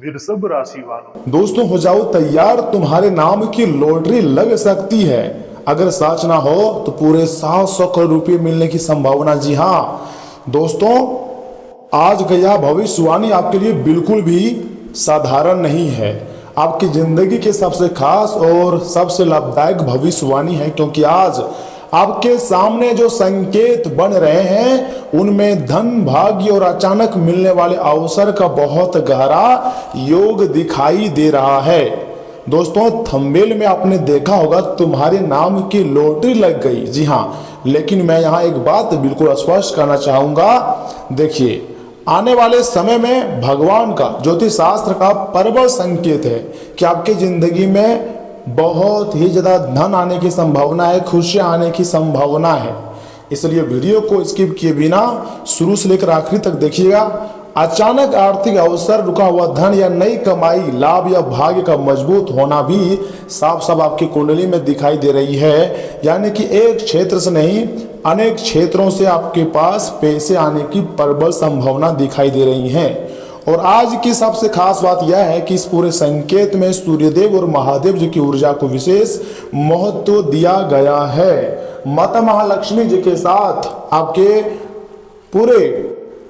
वृषभ राशि वालों, दोस्तों हो जाओ तैयार, तुम्हारे नाम की लॉटरी लग सकती है। अगर सच ना हो तो पूरे 700 करोड़ रुपए मिलने की संभावना। जी हाँ दोस्तों, आज का यह भविष्यवाणी आपके लिए बिल्कुल भी साधारण नहीं है। आपकी जिंदगी के सबसे खास और सबसे लाभदायक भविष्यवाणी है, क्योंकि आज आपके सामने जो संकेत बन रहे हैं उनमें धन, भाग्य और अचानक मिलने वाले अवसर का बहुत गहरा योग दिखाई दे रहा है। दोस्तों थंबनेल में आपने देखा होगा तुम्हारे नाम की लॉटरी लग गई। जी हाँ, लेकिन मैं यहाँ एक बात बिल्कुल स्पष्ट करना चाहूंगा। देखिए, आने वाले समय में भगवान का, ज्योतिष शास्त्र का प्रबल संकेत है कि आपकी जिंदगी में बहुत ही ज्यादा धन आने की संभावना है, खुशियां आने की संभावना है। इसलिए वीडियो को स्किप किए बिना शुरू से लेकर आखिरी तक देखिएगा। अचानक आर्थिक अवसर, रुका हुआ धन या नई कमाई, लाभ या भाग्य का मजबूत होना भी साफ साफ आपकी कुंडली में दिखाई दे रही है। यानी कि एक क्षेत्र से नहीं, अनेक क्षेत्रों से आपके पास पैसे आने की प्रबल संभावना दिखाई दे रही है। और आज की सबसे खास बात यह है कि इस पूरे संकेत में सूर्यदेव और महादेव जी की ऊर्जा को विशेष महत्व दिया गया है। माता महालक्ष्मी जी के साथ आपके पूरे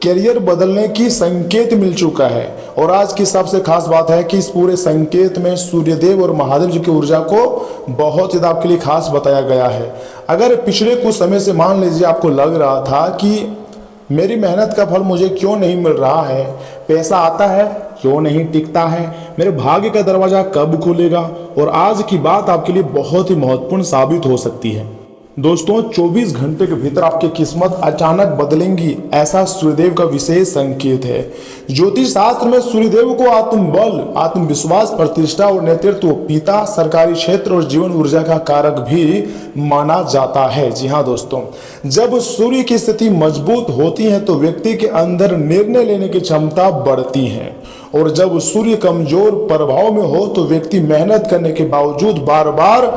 करियर बदलने की संकेत मिल चुका है। और आज की सबसे खास बात है कि इस पूरे संकेत में सूर्यदेव और महादेव जी की ऊर्जा को बहुत ज्यादा आपके लिए खास बताया गया है। अगर पिछले कुछ समय से मान लीजिए आपको लग रहा था कि मेरी मेहनत का फल मुझे क्यों नहीं मिल रहा है, पैसा आता है क्यों नहीं टिकता है, मेरे भाग्य का दरवाजा कब खुलेगा, और आज की बात आपके लिए बहुत ही महत्वपूर्ण साबित हो सकती है। दोस्तों 24 घंटे के भीतर आपकी किस्मत अचानक बदलेंगी, ऐसा सूर्यदेव का विशेष संकेत है। ज्योतिष शास्त्र में सूर्यदेव को आत्मबल, आत्मविश्वास, प्रतिष्ठा और नेतृत्व, पिता, सरकारी क्षेत्र और जीवन ऊर्जा का कारक भी माना जाता है। जी हाँ दोस्तों, जब सूर्य की स्थिति मजबूत होती है तो व्यक्ति के अंदर निर्णय लेने की क्षमता बढ़ती है, और जब सूर्य कमजोर प्रभाव में हो तो व्यक्ति मेहनत करने के बावजूद बार बार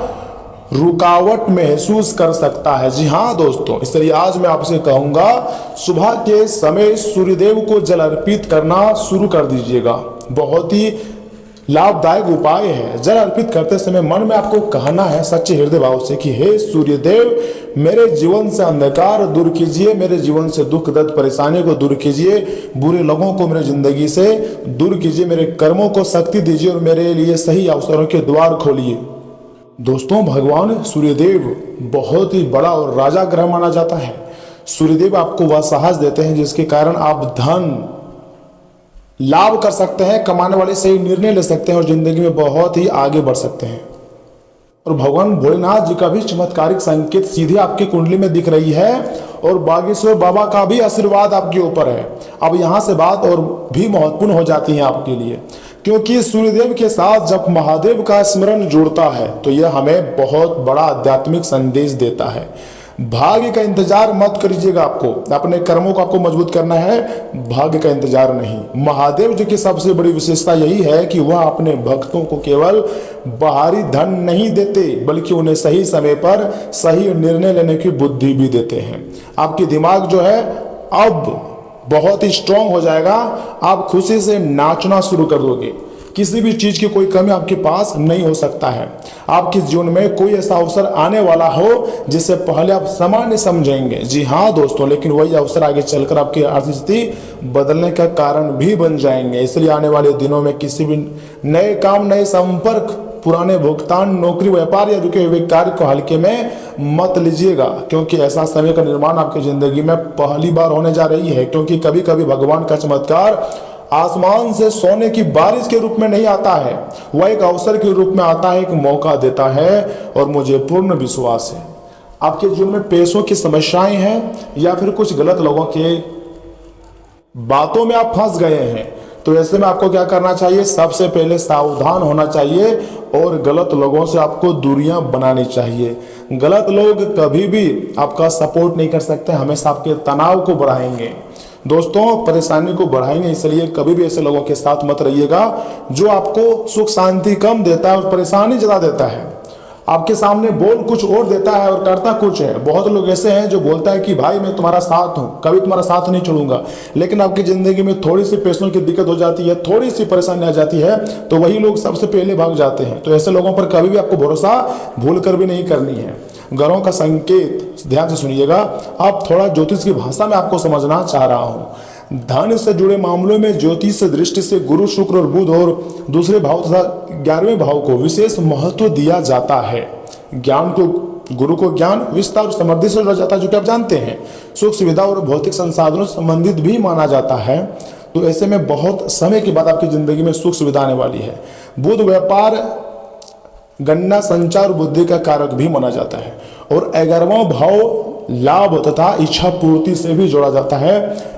रुकावट महसूस कर सकता है। जी हाँ दोस्तों, इसलिए आज मैं आपसे कहूंगा सुबह के समय सूर्यदेव को जल अर्पित करना शुरू कर दीजिएगा। बहुत ही लाभदायक उपाय है। जल अर्पित करते समय मन में आपको कहना है सच्चे हृदय भाव से कि हे सूर्यदेव, मेरे जीवन से अंधकार दूर कीजिए, मेरे जीवन से दुख दर्द परेशानी को दूर कीजिए, बुरे लोगों को मेरे जिंदगी से दूर कीजिए, मेरे कर्मों को शक्ति दीजिए और मेरे लिए सही अवसरों के द्वार खोलिए। दोस्तों भगवान सूर्यदेव बहुत ही बड़ा और राजा ग्रह माना जाता है। सूर्यदेव आपको वह साहस देते हैं जिसके कारण आप धन लाभ कर सकते हैं, कमाने वाले सही निर्णय ले सकते हैं और जिंदगी में बहुत ही आगे बढ़ सकते हैं। और भगवान भोलेनाथ जी का भी चमत्कारिक संकेत सीधे आपकी कुंडली में दिख रही है, और बागेश्वर बाबा का भी आशीर्वाद आपके ऊपर है। अब यहाँ से बात और भी महत्वपूर्ण हो जाती है आपके लिए, क्योंकि सूर्यदेव के साथ जब महादेव का स्मरण जुड़ता है तो यह हमें बहुत बड़ा आध्यात्मिक संदेश देता है। भाग्य का इंतजार मत करिएगा, आपको अपने कर्मों को आपको मजबूत करना है, भाग्य का इंतजार नहीं। महादेव जी की सबसे बड़ी विशेषता यही है कि वह अपने भक्तों को केवल बाहरी धन नहीं देते, बल्कि उन्हें सही समय पर सही निर्णय लेने की बुद्धि भी देते हैं। आपकी दिमाग जो है अब बहुत ही स्ट्रांग हो जाएगा, आप खुशी से नाचना शुरू कर दोगे। किसी भी चीज की कोई कमी आपके पास नहीं हो सकता है। आपके जीवन में कोई ऐसा अवसर आने वाला हो जिसे पहले आप सामान्य समझेंगे। जी हाँ दोस्तों, लेकिन वही अवसर आगे चलकर आपकी आर्थिक स्थिति बदलने का कारण भी बन जाएंगे। इसलिए आने वाले दिनों में किसी भी नए काम, नए संपर्क, पुराने भुगतान, नौकरी, व्यापार या रुके हुए कार्य को हल्के में मत लीजिएगा, क्योंकि ऐसा समय का निर्माण आपकी जिंदगी में पहली बार होने जा रही है। क्योंकि कभी कभी भगवान का चमत्कार आसमान से सोने की बारिश के रूप में नहीं आता है, वह एक अवसर के रूप में आता है, एक मौका देता है। और मुझे पूर्ण विश्वास है आपके जीवन में पैसों की समस्याएं हैं या फिर कुछ गलत लोगों के बातों में आप फंस गए हैं, तो ऐसे में आपको क्या करना चाहिए? सबसे पहले सावधान होना चाहिए और गलत लोगों से आपको दूरियां बनानी चाहिए। गलत लोग कभी भी आपका सपोर्ट नहीं कर सकते, हमेशा आपके तनाव को बढ़ाएंगे दोस्तों, परेशानी को बढ़ाएंगे। इसलिए कभी भी ऐसे लोगों के साथ मत रहिएगा जो आपको सुख शांति कम देता है और परेशानी ज़्यादा देता है। आपके सामने बोल कुछ और देता है और करता कुछ है। बहुत लोग ऐसे हैं जो बोलता है कि भाई मैं तुम्हारा साथ हूँ, कभी तुम्हारा साथ नहीं छोड़ूंगा, लेकिन आपकी ज़िंदगी में थोड़ी सी पैसों की दिक्कत हो जाती है, थोड़ी सी परेशानी आ जाती है, तो वही लोग सबसे पहले भाग जाते हैं। तो ऐसे लोगों पर कभी भी आपको भरोसा भूल कर भी नहीं करनी है। ग्रहों का संकेत ध्यान से सुनिएगा। आप थोड़ा ज्योतिष की भाषा में आपको समझना चाह रहा हूँ। धन से जुड़े मामलों में ज्योतिष दृष्टि से गुरु, शुक्र और बुध और दूसरे भाव तथा 11वें भाव को विशेष महत्व दिया जाता है। ज्ञान को, गुरु को ज्ञान, विस्तार और समृद्धि से जोड़ा जाता है, जो कि आप जानते हैं। सुख सुविधा और भौतिक संसाधनों से संबंधित भी माना जाता है। तो ऐसे में बहुत समय के बाद आपकी जिंदगी में सुख सुविधा आने वाली है। बुध व्यापार, गणना, संचार, बुद्धि का कारक भी माना जाता है। और 11वां भाव लाभ तथा इच्छा पूर्ति से भी जोड़ा जाता है,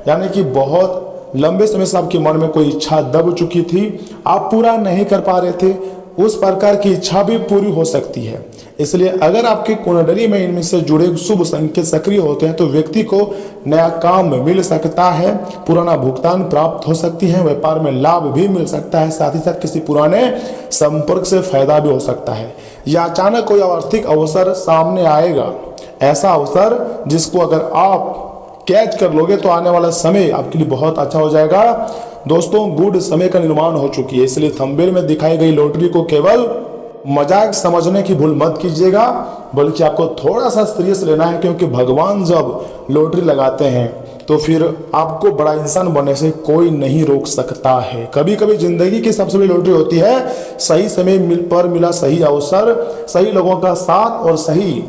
यानी कि बहुत लंबे समय से आपके मन में कोई इच्छा दब चुकी थी, आप पूरा नहीं कर पा रहे थे, उस प्रकार की इच्छा भी पूरी हो सकती है। इसलिए अगर आपकी कुंडली में इनमें से जुड़े शुभ संकेत सक्रिय होते हैं तो व्यक्ति को नया काम मिल सकता है, पुराना भुगतान प्राप्त हो सकती है, व्यापार में लाभ भी मिल सकता है, साथ ही साथ किसी पुराने संपर्क से फायदा भी हो सकता है, या अचानक कोई आर्थिक अवसर सामने आएगा। ऐसा अवसर जिसको अगर आप कैच कर लोगे तो आने वाला समय आपके लिए बहुत अच्छा हो जाएगा। दोस्तों, गुड समय का निर्माण हो चुकी है, इसलिए थंबनेल में दिखाई गई लॉटरी को केवल मजाक समझने की भूल मत कीजिएगा, बल्कि आपको थोड़ा सा सीरियस लेना है, क्योंकि भगवान जब लॉटरी लगाते हैं तो फिर आपको बड़ा इंसान बनने से कोई नहीं रोक सकता है। कभी कभी जिंदगी की सबसे बड़ी लॉटरी होती है सही समय पर मिला सही अवसर, सही लोगों का साथ और सही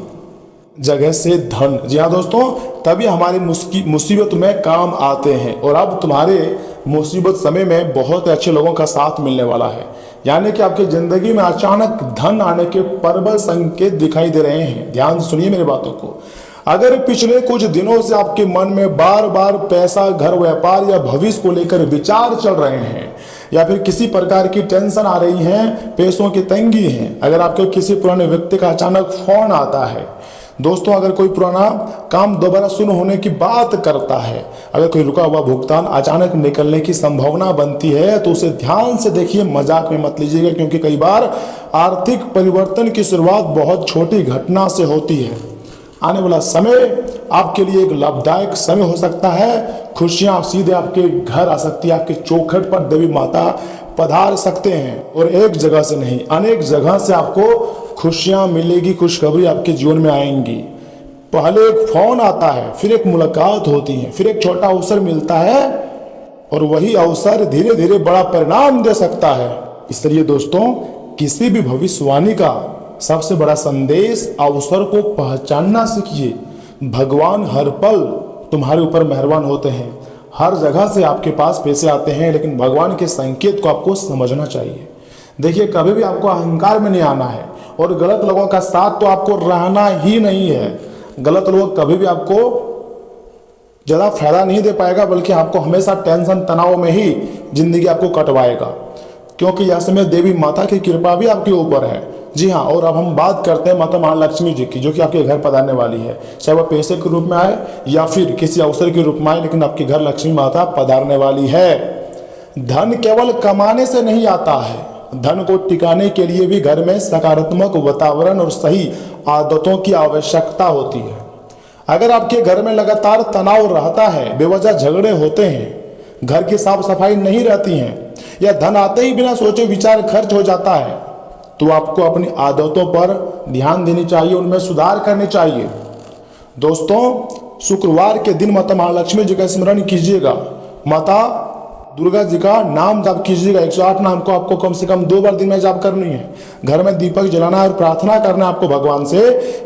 जगह से धन। जी हाँ दोस्तों, तभी हमारी मुसीबत में काम आते हैं। और अब तुम्हारे मुसीबत समय में बहुत अच्छे लोगों का साथ मिलने वाला है, यानी कि आपकी जिंदगी में अचानक धन आने के प्रबल संकेत दिखाई दे रहे हैं। ध्यान से सुनिए मेरी बातों को। अगर पिछले कुछ दिनों से आपके मन में बार बार पैसा, घर, व्यापार या भविष्य को लेकर विचार चल रहे हैं, या फिर किसी प्रकार की टेंशन आ रही है, पैसों की तंगी है, अगर आपके किसी पुराने व्यक्ति का अचानक फोन आता है, दोस्तों अगर कोई पुराना काम दोबारा शुरू होने की बात करता है, अगर कोई रुका हुआ भुगतान अचानक निकलने की संभावना बनती है, तो उसे ध्यान से देखिए, मजाक में मत लीजिएगा, क्योंकि कई बार आर्थिक परिवर्तन की शुरुआत बहुत छोटी घटना से होती है। आने वाला समय आपके लिए एक लाभदायक समय हो सकता है। खुशियां सीधे आपके घर आ सकती है, आपके चौखट पर देवी माता पधार सकते हैं, और एक जगह से नहीं अनेक जगह से आपको खुशियां मिलेगी, खुशखबरी आपके जीवन में आएंगी। पहले एक फोन आता है, फिर एक मुलाकात होती है, फिर एक छोटा अवसर मिलता है, और वही अवसर धीरे धीरे बड़ा परिणाम दे सकता है। इसलिए दोस्तों, किसी भी भविष्यवाणी का सबसे बड़ा संदेश अवसर को पहचानना सीखिए। भगवान हर पल तुम्हारे ऊपर मेहरबान होते हैं, हर जगह से आपके पास पैसे आते हैं, लेकिन भगवान के संकेत को आपको समझना चाहिए। देखिए, कभी भी आपको अहंकार में नहीं आना है, और गलत लोगों का साथ तो आपको रहना ही नहीं है। गलत लोग कभी भी आपको ज़्यादा फायदा नहीं दे पाएगा, बल्कि आपको हमेशा टेंशन तनाव में ही जिंदगी आपको कटवाएगा, क्योंकि यह समय देवी माता की कृपा भी आपके ऊपर है। जी हाँ, और अब हम बात करते हैं माता महालक्ष्मी जी की, जो कि आपके घर पधारने वाली है, चाहे वह पैसे के रूप में आए या फिर किसी अवसर के रूप में आए, लेकिन आपके घर लक्ष्मी माता पधारने वाली है। धन केवल कमाने से नहीं आता है, धन को टिकाने के लिए भी घर में सकारात्मक वातावरण और सही आदतों की आवश्यकता होती है। अगर आपके घर में लगातार तनाव रहता है, बेवजह झगड़े होते हैं, घर की साफ सफाई नहीं रहती है, या धन आते ही बिना सोचे विचार खर्च हो जाता है, तो आपको अपनी आदतों पर ध्यान देनी चाहिए, उनमें सुधार करने चाहिए। दोस्तों, शुक्रवार के दिन माता महालक्ष्मी जी का स्मरण कीजिएगा, माता दुर्गा जी का नाम जाप कीजिएगा। 108 नाम को आपको कम से कम 2 बार दिन में जाप करनी है। घर में दीपक जलाना और प्रार्थना करना आपको भगवान से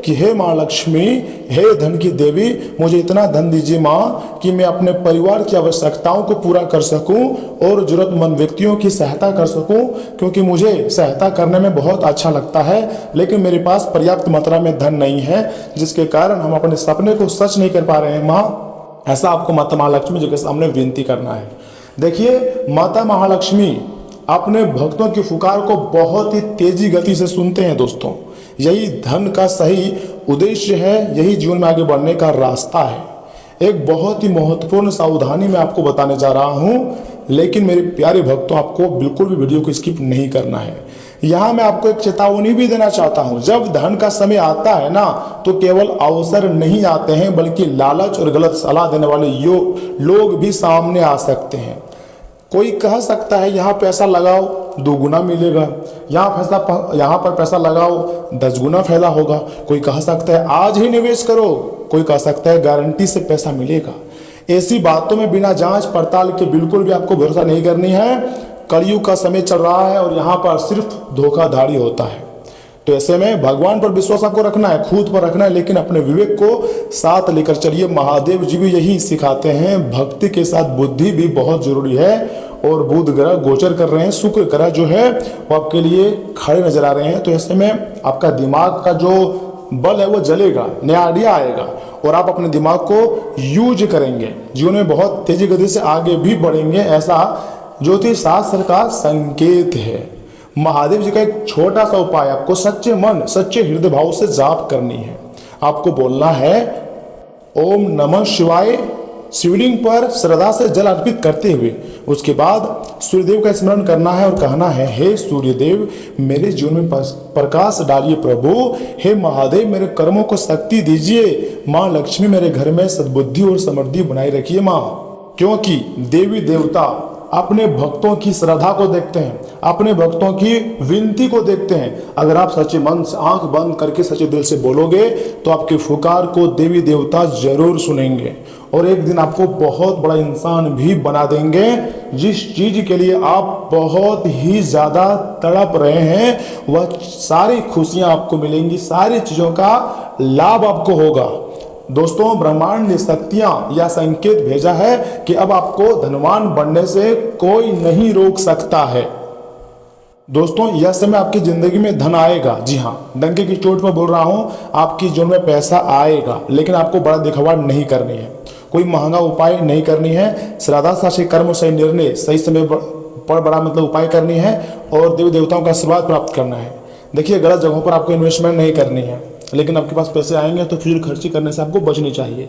कि हे माँ लक्ष्मी, हे धन की देवी, मुझे इतना धन दीजिए माँ कि मैं अपने परिवार की आवश्यकताओं को पूरा कर सकूं और जरूरतमंद व्यक्तियों की सहायता कर सकूं, क्योंकि मुझे सहायता करने में बहुत अच्छा लगता है, लेकिन मेरे पास पर्याप्त मात्रा में धन नहीं है, जिसके कारण हम अपने सपने को सच नहीं कर पा रहे हैं माँ। ऐसा आपको माता महालक्ष्मी जी के सामने विनती करना है। देखिए, माता महालक्ष्मी अपने भक्तों की पुकार को बहुत ही तेजी गति से सुनते हैं। दोस्तों, यही धन का सही उद्देश्य है, यही जीवन में आगे बढ़ने का रास्ता है। एक बहुत ही महत्वपूर्ण सावधानी मैं आपको बताने जा रहा हूं लेकिन मेरे प्यारे भक्तों, आपको बिल्कुल भी वीडियो को स्किप नहीं करना है। यहाँ मैं आपको एक चेतावनी भी देना चाहता हूँ। जब धन का समय आता है ना, तो केवल अवसर नहीं आते हैं, बल्कि लालच और गलत सलाह देने वाले लोग भी सामने आ सकते हैं। कोई कह सकता है यहाँ पैसा लगाओ 2 गुना मिलेगा, यहाँ पर पैसा लगाओ 10 गुना फायदा होगा। कोई कह सकता है आज ही निवेश करो, कोई कह सकता है गारंटी से पैसा मिलेगा। ऐसी बातों में बिना जांच पड़ताल के बिल्कुल भी आपको भरोसा नहीं करनी है। कलयुग का समय चल रहा है और यहाँ पर सिर्फ धोखाधड़ी होता है। तो ऐसे में भगवान पर विश्वास आपको रखना है, खुद पर रखना है, लेकिन अपने विवेक को साथ लेकर चलिए। महादेव जी भी यही सिखाते हैं, भक्ति के साथ बुद्धि भी बहुत जरूरी है। और बुध ग्रह गोचर कर रहे हैं, शुक्र ग्रह जो है वो आपके लिए खड़े नजर आ रहे हैं। तो ऐसे में आपका दिमाग का जो बल है वो जलेगा, नया आइडिया आएगा और आप अपने दिमाग को यूज करेंगे, जीवन में बहुत तेजी गति से आगे भी बढ़ेंगे। ऐसा ज्योतिष शास्त्र का संकेत है। महादेव जी का एक छोटा सा उपाय, आपको सच्चे मन सच्चे हृदय भाव से जाप करनी है। आपको बोलना है ओम नमः शिवाय, शिवलिंग पर श्रद्धा से जल अर्पित करते हुए। उसके बाद सूर्यदेव का स्मरण करना है और कहना है, हे सूर्यदेव मेरे जीवन में प्रकाश डालिए प्रभु। हे महादेव मेरे कर्मों को शक्ति दीजिए। माँ लक्ष्मी मेरे घर में सद्बुद्धि और समृद्धि बनाए रखिए माँ। क्योंकि देवी देवता अपने भक्तों की श्रद्धा को देखते हैं, अपने भक्तों की विनती को देखते हैं। अगर आप सच्चे मन से आंख बंद करके सच्चे दिल से बोलोगे तो आपके पुकार को देवी देवता जरूर सुनेंगे और एक दिन आपको बहुत बड़ा इंसान भी बना देंगे। जिस चीज के लिए आप बहुत ही ज्यादा तड़प रहे हैं वह सारी खुशियां आपको मिलेंगी, सारी चीजों का लाभ आपको होगा। दोस्तों, ब्रह्मांड ने शक्तियां या संकेत भेजा है कि अब आपको धनवान बनने से कोई नहीं रोक सकता है। दोस्तों, यह समय आपकी जिंदगी में धन आएगा। जी हाँ, डंके की चोट में बोल रहा हूं, आपकी जीवन में पैसा आएगा, लेकिन आपको बड़ा दिखावा नहीं करनी है, कोई महंगा उपाय नहीं करनी है। श्रद्धा से कर्म सही निर्णय सही समय पर बड़ा उपाय करनी है और देवी देवताओं का आशीर्वाद प्राप्त करना है। देखिए, गलत जगहों पर आपको इन्वेस्टमेंट नहीं करनी है, लेकिन आपके पास पैसे आएंगे तो फिजूल खर्ची करने से आपको बचनी चाहिए।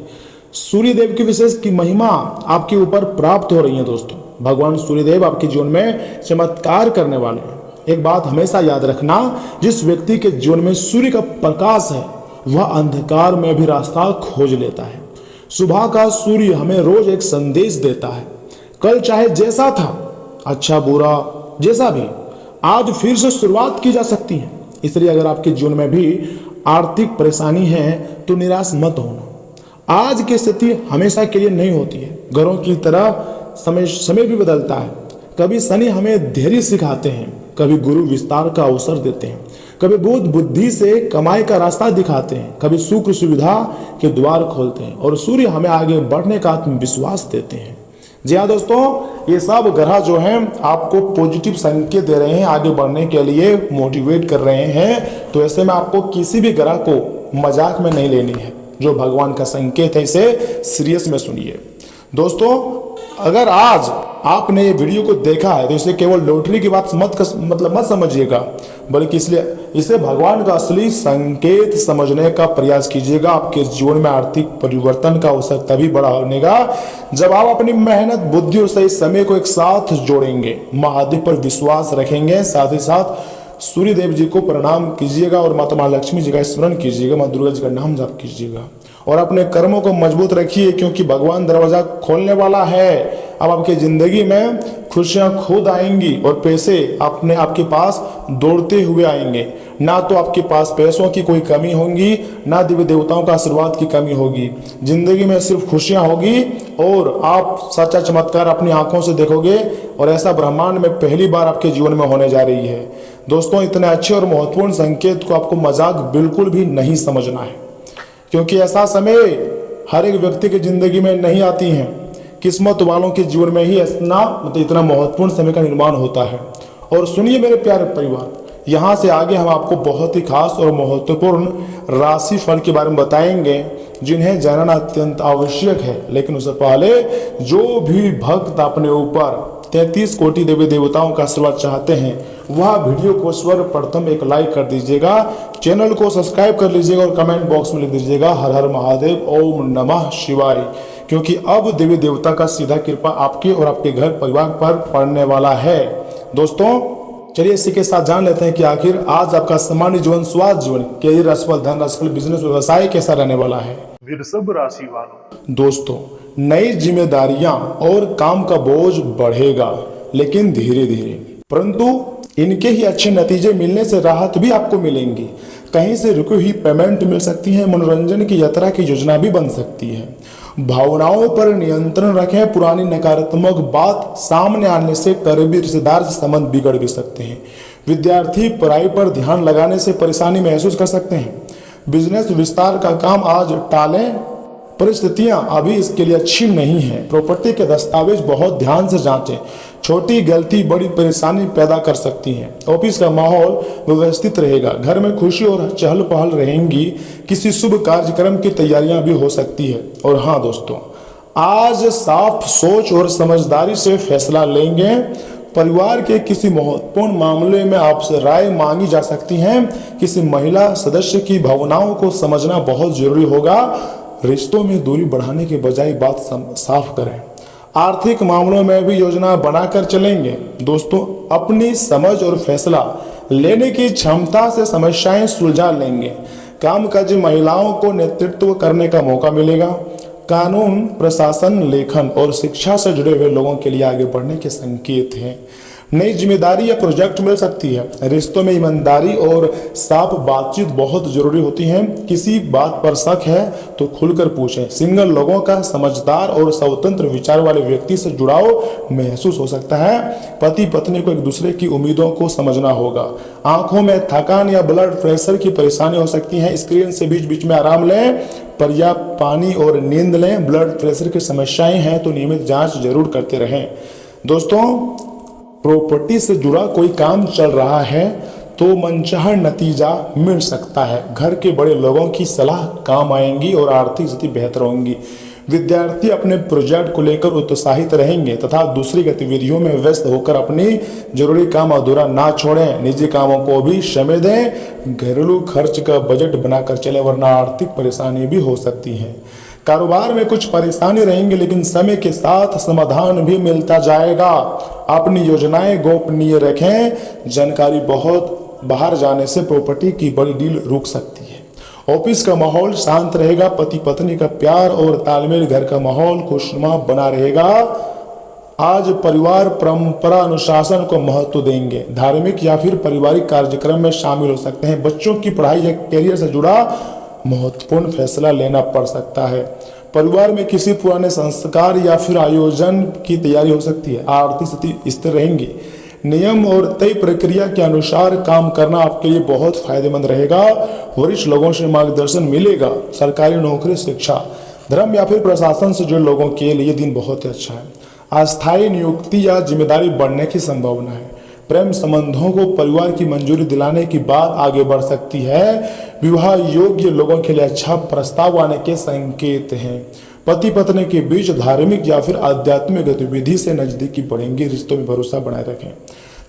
सूर्यदेव की विशेष की महिमा आपके ऊपर प्राप्त हो रही है। दोस्तों, भगवान सूर्यदेव आपके जीवन में चमत्कार करने वाले हैं। एक बात हमेशा याद रखना, जिस व्यक्ति के जीवन में सूर्य का प्रकाश है वह अंधकार में भी रास्ता खोज लेता है। सुबह का सूर्य हमें रोज एक संदेश देता है। कल चाहे जैसा था, अच्छा बुरा जैसा भी, आज फिर से शुरुआत की जा सकती है। इसलिए अगर आपके जीवन में भी आर्थिक परेशानी है तो निराश मत होना। आज की स्थिति हमेशा के लिए नहीं होती है, घरों की तरह समय भी बदलता है। कभी शनि हमें धैर्य सिखाते हैं, कभी गुरु विस्तार का अवसर देते हैं, कभी बुध बुद्धि से कमाई का रास्ता दिखाते हैं, कभी शुक्र सुविधा के द्वार खोलते हैं और सूर्य हमें आगे बढ़ने का आत्मविश्वास देते हैं। जी हाँ दोस्तों, ये सब ग्रह जो हैं आपको पॉजिटिव संकेत दे रहे हैं, आगे बढ़ने के लिए मोटिवेट कर रहे हैं। तो ऐसे में आपको किसी भी ग्रह को मजाक में नहीं लेनी है। जो भगवान का संकेत है इसे सीरियस में सुनिए। दोस्तों, अगर आज आपने ये वीडियो को देखा है तो इसे केवल लॉटरी की बात मत समझिएगा, बल्कि इसलिए इसे भगवान का असली संकेत समझने का प्रयास कीजिएगा। आपके जीवन में आर्थिक परिवर्तन का अवसर तभी बड़ा बनेगा जब आप अपनी मेहनत, बुद्धि और सही समय को एक साथ जोड़ेंगे, महादेव पर विश्वास रखेंगे, साथ ही साथ सूर्य देव जी को प्रणाम कीजिएगा और माता महालक्ष्मी जी का स्मरण कीजिएगा, माँ दुर्गा जी का नाम जाप कीजिएगा और अपने कर्मों को मजबूत रखिए, क्योंकि भगवान दरवाजा खोलने वाला है। अब आपकी जिंदगी में खुशियां खुद आएंगी और पैसे आपके पास दौड़ते हुए आएंगे। ना तो आपके पास पैसों की कोई कमी होगी, ना देवी देवताओं का आशीर्वाद की कमी होगी। जिंदगी में सिर्फ खुशियां होगी और आप सच्चा चमत्कार अपनी आंखों से देखोगे और ऐसा ब्रह्मांड में पहली बार आपके जीवन में होने जा रही है। दोस्तों, इतने अच्छे और महत्वपूर्ण संकेत को आपको मजाक बिल्कुल भी नहीं समझना है, क्योंकि ऐसा समय हर एक व्यक्ति की जिंदगी में नहीं आती है। किस्मत वालों के जीवन में ही इतना महत्वपूर्ण समय का निर्माण होता है। और सुनिए मेरे प्यारे परिवार, यहाँ से आगे हम आपको बहुत ही खास और महत्वपूर्ण राशि फल के बारे में बताएंगे जिन्हें जानना अत्यंत आवश्यक है। लेकिन उससे पहले जो भी भक्त अपने ऊपर 33 कोटि देवी देवताओं का आशीर्वाद चाहते हैं वह वीडियो को सर्वप्रथम एक लाइक कर दीजिएगा, चैनल को सब्सक्राइब कर लीजिएगा और कमेंट बॉक्स में लिख दीजिएगा हर हर महादेव, ओम नमः शिवाय। क्योंकि अब देवी देवता का सीधा कृपा आपके और आपके घर परिवार पर पड़ने वाला है। दोस्तों चलिए इसी के साथ जान लेते हैं कि आखिर आज आपका सामान्य जीवन, स्वास्थ्य जीवन, कैरियर राशिफल, धन राशिफल, बिजनेस, व्यवसाय कैसा रहने वाला है। वृषभ राशि वालों, दोस्तों नई जिम्मेदारियां और काम का बोझ बढ़ेगा, लेकिन धीरे धीरे, परंतु इनके ही अच्छे नतीजे मिलने से राहत भी आपको मिलेंगी। कहीं से रुकी हुई पेमेंट मिल सकती है। मनोरंजन की यात्रा की योजना भी बन सकती है। भावनाओं पर नियंत्रण रखें। पुरानी नकारात्मक बात सामने आने से करीबी रिश्तेदार से संबंध बिगड़ भी सकते हैं। विद्यार्थी पढ़ाई पर ध्यान लगाने से परेशानी महसूस कर सकते हैं। बिजनेस विस्तार का काम आज टालें, परिस्थितियां अभी इसके लिए अच्छी नहीं है। प्रॉपर्टी के दस्तावेज बहुत ध्यान से जांचें। छोटी गलती बड़ी परेशानी पैदा कर सकती है। ऑफिस का माहौल व्यवस्थित रहेगा। घर में खुशी और चहल पहल रहेंगी। किसी शुभ कार्यक्रम की तैयारियां भी हो सकती है। और हाँ दोस्तों, आज साफ सोच और समझदारी से फैसला लेंगे। परिवार के किसी महत्वपूर्ण मामले में आपसे राय मांगी जा सकती है। किसी महिला सदस्य की भावनाओं को समझना बहुत जरूरी होगा। रिश्तों में दूरी बढ़ाने के बजाय बात साफ करें। आर्थिक मामलों में भी योजना बनाकर चलेंगे। दोस्तों अपनी समझ और फैसला लेने की क्षमता से समस्याएं सुलझा लेंगे। कामकाजी महिलाओं को नेतृत्व करने का मौका मिलेगा। कानून, प्रशासन, लेखन और शिक्षा से जुड़े हुए लोगों के लिए आगे बढ़ने के संकेत हैं। नई जिम्मेदारी या प्रोजेक्ट मिल सकती है। रिश्तों में ईमानदारी और साफ बातचीत बहुत जरूरी होती है। किसी बात पर शक है तो खुलकर पूछें। सिंगल लोगों का समझदार और स्वतंत्र विचार वाले व्यक्ति से जुड़ाव महसूस हो सकता है। पति पत्नी को एक दूसरे की उम्मीदों को समझना होगा। आंखों में थकान या ब्लड प्रेशर की परेशानी हो सकती है। स्क्रीन से बीच बीच में आराम लें। पर्याप्त पानी और नींद लें। ब्लड प्रेशर की समस्याएं हैं तो नियमित जांच जरूर करते रहें। दोस्तों प्रॉपर्टी से जुड़ा कोई काम चल रहा है तो मनचाहा नतीजा मिल सकता है। घर के बड़े लोगों की सलाह काम आएंगी और आर्थिक स्थिति बेहतर होंगी। विद्यार्थी अपने प्रोजेक्ट को लेकर उत्साहित रहेंगे तथा दूसरी गतिविधियों में व्यस्त होकर अपनी जरूरी काम अधूरा ना छोड़ें। निजी कामों को भी समय दें। घरेलू खर्च का बजट बनाकर चलें, वरना आर्थिक परेशानी भी हो सकती है। कारोबार में कुछ परेशानी रहेंगी, लेकिन समय के साथ समाधान भी मिलता जाएगा। अपनी योजनाएं गोपनीय रखें। जानकारी बहुत बाहर जाने से प्रॉपर्टी की बड़ी डील रुक सकती है। ऑफिस का माहौल शांत रहेगा। पति पत्नी का प्यार और तालमेल, घर का माहौल खुशनुमा बना रहेगा। आज परिवार परंपरा अनुशासन को महत्व देंगे। धार्मिक या फिर पारिवारिक कार्यक्रम में शामिल हो सकते हैं। बच्चों की पढ़ाई या कैरियर से जुड़ा महत्वपूर्ण फैसला लेना पड़ सकता है। परिवार में किसी पुराने संस्कार या फिर आयोजन की तैयारी हो सकती है। आर्थिक स्थिति स्थिर रहेंगी। नियम और तय प्रक्रिया के अनुसार काम करना आपके लिए बहुत फायदेमंद रहेगा। वरिष्ठ लोगों से मार्गदर्शन मिलेगा। सरकारी नौकरी, शिक्षा, धर्म या फिर प्रशासन से जुड़े लोगों के लिए दिन बहुत ही अच्छा है। अस्थायी नियुक्ति या जिम्मेदारी बढ़ने की संभावना है। प्रेम संबंधों को परिवार की मंजूरी दिलाने की बात आगे बढ़ सकती है। विवाह योग्य लोगों के लिए अच्छा प्रस्ताव आने के संकेत हैं। पति पत्नी के बीच धार्मिक या फिर आध्यात्मिक गतिविधि से नजदीकी बढ़ेंगी। रिश्तों में भरोसा बनाए रखें।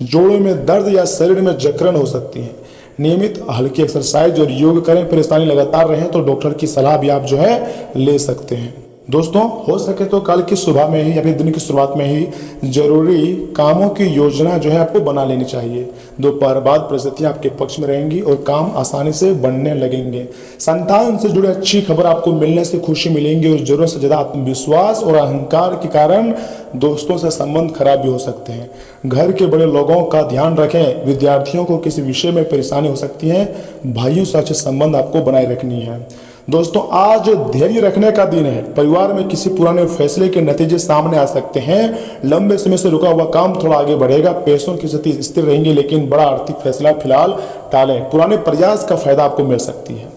जोड़ों में दर्द या शरीर में जकड़न हो सकती है। नियमित हल्की एक्सरसाइज और योग करें। परेशानी लगातार रहे तो डॉक्टर की सलाह भी आप जो है ले सकते हैं। दोस्तों हो सके तो कल की सुबह में ही या फिर दिन की शुरुआत में ही जरूरी कामों की योजना जो है आपको बना लेनी चाहिए। दोपहर बाद परिस्थितियां आपके पक्ष में रहेंगी और काम आसानी से बनने लगेंगे। संतान से जुड़ी अच्छी खबर आपको मिलने से खुशी मिलेंगी और जरूरत से ज्यादा आत्मविश्वास और अहंकार के कारण दोस्तों से संबंध खराब भी हो सकते हैं। घर के बड़े लोगों का ध्यान रखें। विद्यार्थियों को किसी विषय में परेशानी हो सकती है। भाइयों से अच्छे संबंध आपको बनाए रखनी है। दोस्तों आज धैर्य रखने का दिन है। परिवार में किसी पुराने फैसले के नतीजे सामने आ सकते हैं। लंबे समय से रुका हुआ काम थोड़ा आगे बढ़ेगा। पैसों की स्थिति स्थिर रहेंगी, लेकिन बड़ा आर्थिक फैसला फिलहाल टालें। पुराने प्रयास का फायदा आपको मिल सकती है।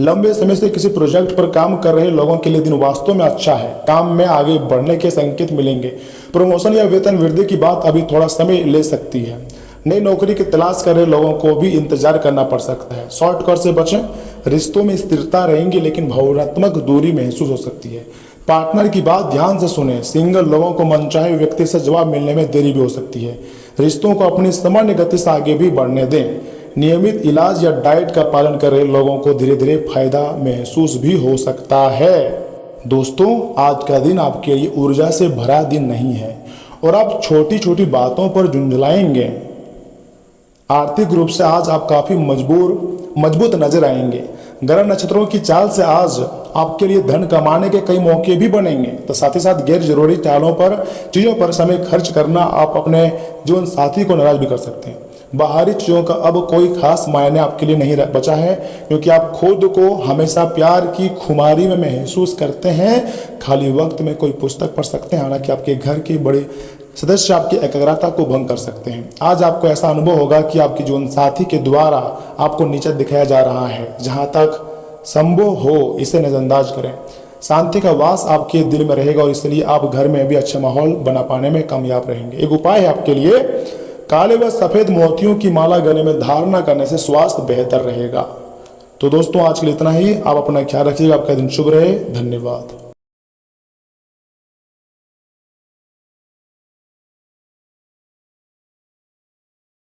लंबे समय से किसी प्रोजेक्ट पर काम कर रहे लोगों के लिए दिन वास्तव में अच्छा है। काम में आगे बढ़ने के संकेत मिलेंगे। प्रमोशन या वेतन वृद्धि की बात अभी थोड़ा समय ले सकती है। नई नौकरी की तलाश कर रहे लोगों को भी इंतजार करना पड़ सकता है। शॉर्टकट से बचें। रिश्तों में स्थिरता रहेंगी, लेकिन भावनात्मक दूरी महसूस हो सकती है। पार्टनर की बात ध्यान से सुनें। सिंगल लोगों को मनचाहे व्यक्ति से जवाब मिलने में देरी भी हो सकती है। रिश्तों को अपनी सामान्य गति से आगे भी बढ़ने दें। नियमित इलाज या डाइट का पालन कर रहे लोगों को धीरे धीरे फायदा महसूस भी हो सकता है। दोस्तों आज का दिन आपके लिए ऊर्जा से भरा दिन नहीं है और आप छोटी छोटी बातों पर झुंझलाएंगे। आर्थिक रूप से आज आप काफी मजबूत नजर आएंगे। ग्रह नक्षत्रों की चाल से आज आपके लिए धन कमाने के कई मौके भी बनेंगे। तो साथ ही साथ गैर जरूरी चालों पर चीजों पर समय खर्च करना आप अपने जीवन साथी को नाराज भी कर सकते हैं। बाहरी चीजों का अब कोई खास मायने आपके लिए नहीं बचा है, क्योंकि आप खुद को हमेशा प्यार की खुमारी में महसूस करते हैं। खाली वक्त में कोई पुस्तक पढ़ सकते हैं, हालांकि आपके घर के बड़े सदस्य आपकी एकाग्रता को भंग कर सकते हैं। आज आपको ऐसा अनुभव होगा कि आपके जीवन साथी के द्वारा आपको नीचा दिखाया जा रहा है। जहां तक संभव हो इसे नजरअंदाज करें। शांति का वास आपके दिल में रहेगा और इसलिए आप घर में भी अच्छा माहौल बना पाने में कामयाब रहेंगे। एक उपाय है आपके लिए, काले व सफेद मोतियों की माला गले में धारणा करने से स्वास्थ्य बेहतर रहेगा। तो दोस्तों आज के लिए इतना ही। आप अपना ख्याल रखिएगा। आपका दिन शुभ रहे। धन्यवाद।